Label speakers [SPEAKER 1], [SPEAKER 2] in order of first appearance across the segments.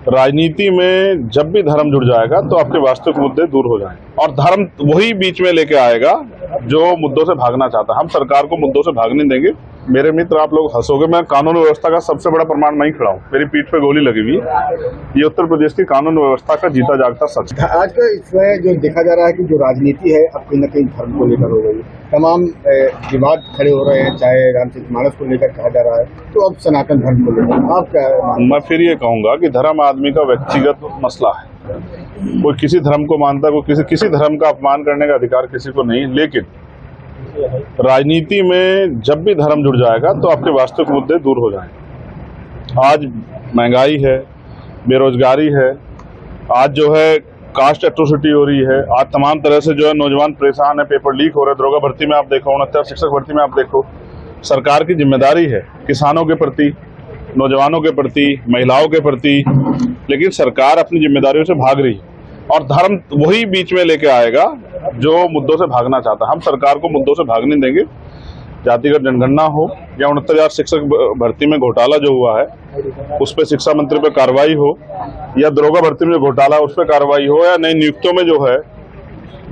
[SPEAKER 1] राजनीति में जब भी धर्म जुड़ जाएगा तो आपके वास्तविक मुद्दे दूर हो जाएंगे और धर्म वही बीच में लेके आएगा जो मुद्दों से भागना चाहता है। हम सरकार को मुद्दों से भागने देंगे। मेरे मित्र, आप लोग हंसोगे, मैं कानून व्यवस्था का सबसे बड़ा प्रमाण मैं ही खड़ा हूँ। मेरी पीठ पे गोली लगी हुई है। ये उत्तर प्रदेश की कानून व्यवस्था का जीता जागता सच है।
[SPEAKER 2] आज का इसमें जो देखा जा रहा है कि जो राजनीति है अब कहीं न कहीं धर्म को लेकर हो गई, तमाम विवाद खड़े हो रहे हैं, चाहे रामचरितमानस को लेकर कहा जा रहा है तो अब सनातन धर्म को लेकर आप क्या?
[SPEAKER 1] मैं फिर ये कहूंगा कि धर्म आदमी का व्यक्तिगत मसला है। कोई किसी धर्म को मानता, कोई किसी धर्म का अपमान करने का अधिकार किसी को नहीं, लेकिन राजनीति में जब भी धर्म जुड़ जाएगा तो आपके वास्तविक मुद्दे दूर हो जाएंगे। आज महंगाई है, बेरोजगारी है, आज जो है कास्ट एट्रोसिटी हो रही है, आज तमाम तरह से जो है नौजवान परेशान है, पेपर लीक हो रहे हैं, दरोगा भर्ती में आप देखो, 69 शिक्षक भर्ती में आप देखो। सरकार की जिम्मेदारी है किसानों के प्रति, नौजवानों के प्रति, महिलाओं के प्रति, लेकिन सरकार अपनी जिम्मेदारियों से भाग रही है और धर्म वही बीच में लेके आएगा जो मुद्दों से भागना चाहता है। हम सरकार को मुद्दों से भागने देंगे। जातिगत जनगणना हो या 69,000 शिक्षक भर्ती में घोटाला जो हुआ है उस पर शिक्षा मंत्री पे कार्रवाई हो, या दरोगा भर्ती में जो घोटाला है उस पर कार्रवाई हो, या नई नियुक्तियों में जो है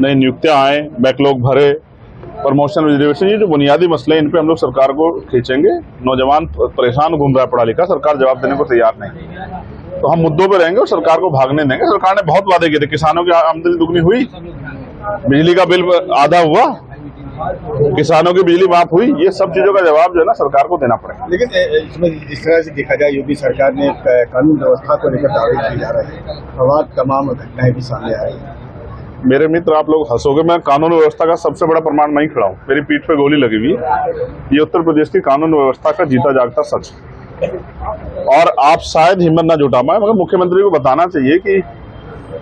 [SPEAKER 1] नई नियुक्तियां आए, बैकलॉग भरे, प्रमोशन रिजर्वेशन, ये जो बुनियादी मसले हैं इन पे हम लोग सरकार को खींचेंगे। नौजवान परेशान घूम रहा है पढ़ा लिखा, सरकार जवाब देने को तैयार नहीं, तो हम मुद्दों पे रहेंगे और सरकार को भागने देंगे। सरकार ने बहुत वादे किए थे, किसानों की आमदनी दुगनी हुई, बिजली का बिल आधा हुआ, किसानों की बिजली माफ हुई, ये सब चीजों का जवाब जो है ना सरकार को देना पड़ेगा।
[SPEAKER 2] लेकिन इसमें जिस तरह से देखा जाए योगी सरकार ने कानून व्यवस्था को लेकर दावे किए जा रहे हैं, विवाद तमाम घटनाएं भी सामने आ रही है।
[SPEAKER 1] मेरे मित्र, आप लोग हंसोगे, मैं कानून व्यवस्था का सबसे बड़ा प्रमाण मैं ही खड़ा हूँ। मेरी पीठ पे गोली लगी हुई है। ये उत्तर प्रदेश की कानून व्यवस्था का जीता जागता सच है और आप शायद हिम्मत ना जुटा पाए, मगर मुख्यमंत्री को बताना चाहिए कि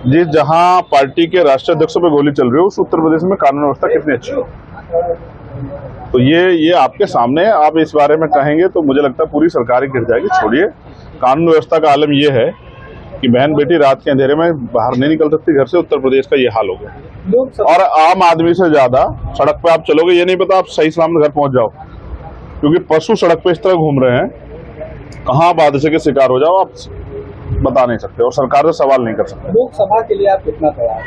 [SPEAKER 1] जिस जहां पार्टी के राष्ट्रीय अध्यक्षों पे गोली चल रही है उस उत्तर प्रदेश में कानून व्यवस्था कितनी अच्छी हो। तो ये आपके सामने है। आप इस बारे में कहेंगे तो मुझे लगता है पूरी सरकार ही गिर जाएगी। छोड़िए, कानून व्यवस्था का आलम ये है कि बहन बेटी रात के अंधेरे में बाहर नहीं निकल सकती घर से। उत्तर प्रदेश का ये हाल हो गया और आम आदमी से ज्यादा सड़क पे आप चलोगे, ये नहीं पता आप सही सलामत घर पहुंच जाओ, क्योंकि पशु सड़क पे इस तरह घूम रहे हैं, कहाँ आप हादसे के शिकार हो जाओ आप बता नहीं सकते और सरकार से सवाल नहीं कर सकते।
[SPEAKER 2] लोकसभा के लिए आप कितना तैयार?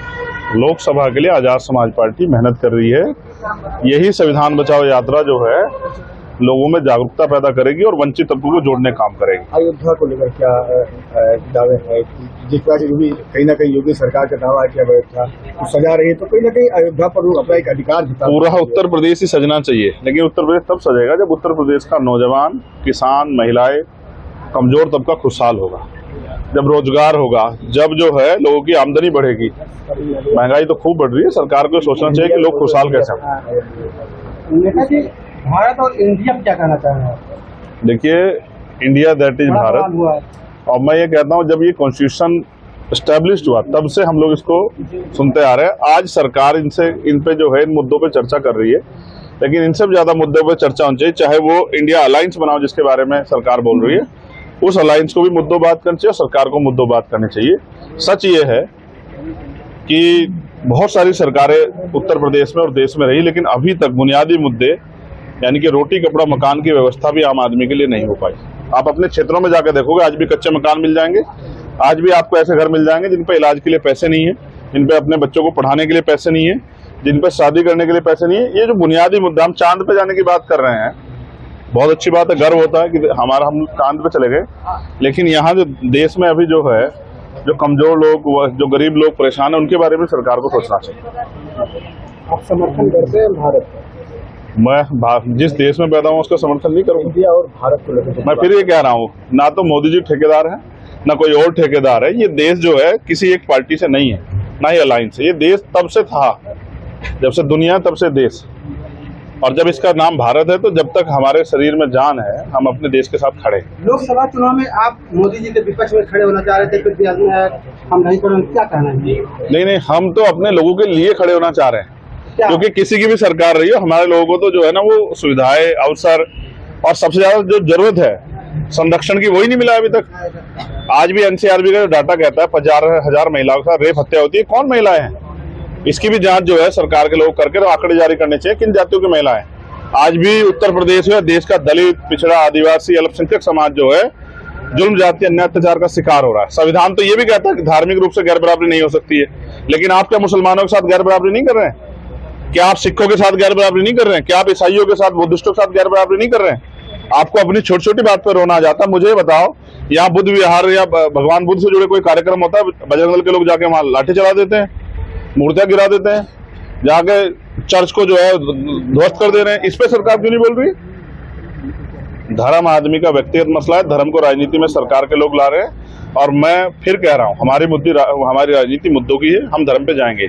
[SPEAKER 1] लोकसभा के लिए आजाद समाज पार्टी मेहनत कर रही है। यही संविधान बचाओ यात्रा जो है लोगों में जागरूकता पैदा करेगी और वंचित तबकों को जोड़ने काम करेगी।
[SPEAKER 2] अयोध्या को लेकर क्या दावे है? जिस तरह से योगी कहीं ना कहीं योगी सरकार का दावा है कि अयोध्या तो सजा रही है, तो कहीं ना कहीं अयोध्या पर वो अपना एक अधिकार जता।
[SPEAKER 1] पूरा उत्तर प्रदेश ही सजना चाहिए, लेकिन उत्तर प्रदेश तब सजेगा जब उत्तर प्रदेश का नौजवान, किसान, महिलाएं, कमजोर तबका खुशहाल होगा, जब रोजगार होगा, जब जो है लोगों की आमदनी बढ़ेगी। महंगाई तो खूब बढ़ रही है, सरकार को सोचना चाहिए कि लोग खुशहाल कैसे हों।
[SPEAKER 2] भारत और इंडिया क्या कहना चाह रहे हैं?
[SPEAKER 1] देखिए, इंडिया दैट इज भारत, और मैं ये कहता हूँ जब ये कॉन्स्टिट्यूशन एस्टेब्लिश्ड हुआ तब से हम लोग इसको सुनते आ रहे हैं। आज सरकार इन पे जो है इन मुद्दों पे चर्चा कर रही है, लेकिन इनसे भी ज्यादा मुद्दों पे चर्चा होनी चाहिए। चाहे वो इंडिया अलायंस बनाओ जिसके बारे में सरकार बोल रही है, उस अलायंस को भी मुद्दों बात करनी चाहिए और सरकार को मुद्दों बात करनी चाहिए। सच ये है कि बहुत सारी सरकारें उत्तर प्रदेश में और देश में रही, लेकिन अभी तक बुनियादी मुद्दे यानी कि रोटी, कपड़ा, मकान की व्यवस्था भी आम आदमी के लिए नहीं हो पाई। आप अपने क्षेत्रों में जाकर देखोगे, आज भी कच्चे मकान मिल जाएंगे, आज भी आपको ऐसे घर मिल जाएंगे जिन पे इलाज के लिए पैसे नहीं है, जिन पे अपने बच्चों को पढ़ाने के लिए पैसे नहीं है, जिन पे शादी करने के लिए पैसे नहीं है। ये जो बुनियादी मुद्दा, हम चांद पे जाने की बात कर रहे हैं, बहुत अच्छी बात है, गर्व होता है कि हम चांद पे चले गए, लेकिन यहाँ जो देश में अभी जो है, जो कमजोर लोग, जो गरीब लोग परेशान है, उनके बारे में सरकार को सोचना चाहिए।
[SPEAKER 2] आप समर्थन करते हैं भारत का?
[SPEAKER 1] मैं जिस देश में पैदा हूँ उसका समर्थन नहीं करूँगा।
[SPEAKER 2] इंडिया और भारत को लेकर
[SPEAKER 1] मैं फिर ये कह रहा हूँ, ना तो मोदी जी ठेकेदार है, ना कोई और ठेकेदार है। ये देश जो है किसी एक पार्टी से नहीं है, ना ही अलायंस है। ये देश तब से था, जब से दुनिया तब से देश, और जब इसका नाम भारत है तो जब तक हमारे शरीर में जान है हम अपने देश के साथ खड़े।
[SPEAKER 2] लोकसभा चुनाव में आप मोदी जी के विपक्ष में खड़े होना चाह रहे थे, फिर भी हम नहीं करेंगे, क्या कहना है?
[SPEAKER 1] नहीं, हम तो अपने लोगों के लिए खड़े होना चाह रहे हैं, क्योंकि किसी की भी सरकार रही हो, हमारे लोगों को तो जो है ना वो सुविधाएं, अवसर और सबसे ज्यादा जो जरूरत है संरक्षण की, वही नहीं मिला अभी तक। आज भी एनसीआरबी का डाटा कहता है 50,000 महिलाओं का रेप हत्या होती है। कौन महिलाएं हैं? इसकी भी जांच जो है सरकार के लोग करके आंकड़े जारी करने चाहिए, किन जातियों की महिलाएं। आज भी उत्तर प्रदेश में देश का दलित, पिछड़ा, आदिवासी, अल्पसंख्यक समाज जो है जुल्म जाति अन्याय अत्याचार का शिकार हो रहा है। संविधान तो ये भी कहता है कि धार्मिक रूप से गैर बराबरी नहीं हो सकती है, लेकिन आप क्या मुसलमानों के साथ गैर बराबरी नहीं कर रहे हैं? क्या आप सिखों के साथ गैर बराबरी नहीं कर रहे हैं? क्या आप ईसाइयों के साथ, बुद्धिस्टों के साथ गैर बराबरी नहीं कर रहे हैं? आपको अपनी छोटी छोटी बात पर रोना आ जाता है। मुझे बताओ, यहाँ बुद्ध विहार या भगवान बुद्ध से जुड़े कोई कार्यक्रम होता है, बजरंग दल के लोग जाके वहां लाठी चला देते हैं, मूर्तियां गिरा देते हैं, जाके चर्च को जो है ध्वस्त कर दे रहे हैं। इस पे सरकार क्यों नहीं बोल रही? धर्म आदमी का व्यक्तिगत मसला है, धर्म को राजनीति में सरकार के लोग ला रहे हैं। और मैं फिर कह रहा हूं, हमारी राजनीति मुद्दों की है, हम धर्म पे जाएंगे।